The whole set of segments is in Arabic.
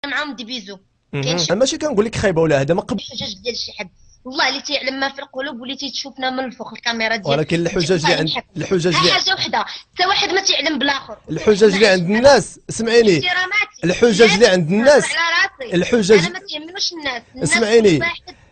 معاهم دي بيزو. كاين شي ماشي كنقول لك خايبه ولا هذا ما قبل. حجج ديال شي حد، والله اللي تيعلم ما في القلوب واللي تيشوفنا من الفوق الكاميرا ديال. ولكن الحجج اللي عند حاجه وحده، حتى واحد ما تيعلم بالاخر. الحجج اللي عند الناس، اسمعيني، الحجج اللي عند الناس، الحجج انا ما تيهمنيش الناس. اسمعيني،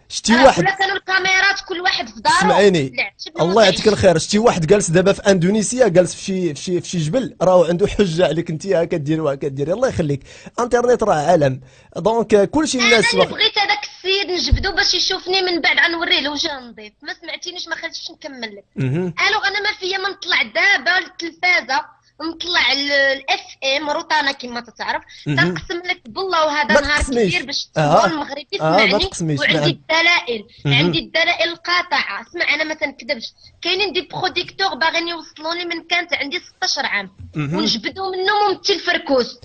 شتي واحد ولا كانوا الكاميرات كل واحد في دارو. اسمعيني الله يعطيك الخير، شتي واحد جالس دابا في اندونيسيا، جالس في شي جبل، راه عنده حجه عليك انت كدير وكدير. الله يخليك، انترنيت راه عالم، دونك كلشي الناس. انا اللي بغيت هذاك السيد نجبدو باش يشوفني من بعد غنوريه له وجه نظيف. ما سمعتينيش، ما خليتش نكمل لك. الو انا ما فيا ما نطلع دابا للتلفازه، نطلع الاف ام روتانا كما تعرف، تنقسم لك بالله وهذا نهار كبير باش تكون المغربي يسمعني. وعندي الدلائل، عندي الدلائل القاطعه. اسمع انا ما تنكذبش، كاينين دي بروديكتور باغيين يوصلوني من كانت عندي 16 عام ونجبدوا منهم ممثل فركوس.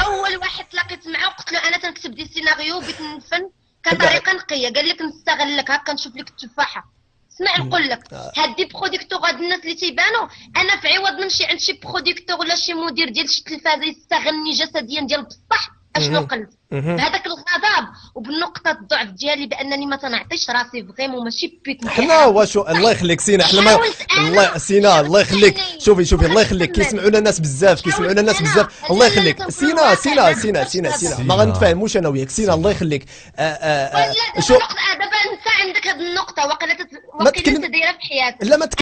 اول واحد تلاقيت معاه وقلت له انا تنكتب دي سيناريو بغيت نفن كطريقه نقيه، قال لك نستغلك هكا نشوف لك التفاحه. اسمع نقول لك، هاد دي بروديكتور هاد الناس اللي تيبانوا، انا في عوض نمشي عند شي بروديكتور ولا شي مدير ديال شي تلفازه يستغلني جسديا ديال بصح، اشنو قلت؟ بهذاك الغضب وبالنقطه الضعف ديالي بانني ما تنعطيش راسي فريمون ماشي بيك. حنا واشو الله يخليك سينا، حنا ما الله سينا الله يخليك، شوفي الله يخليك، كيسمعونا الناس بزاف، كيسمعونا الناس بزاف. الله يخليك سينا ما غنتفاهموش انا وياك. سينا الله يخليك. شوف دابا انت عندك هاد النقطه واقيلا دايره في حياتك. لا ما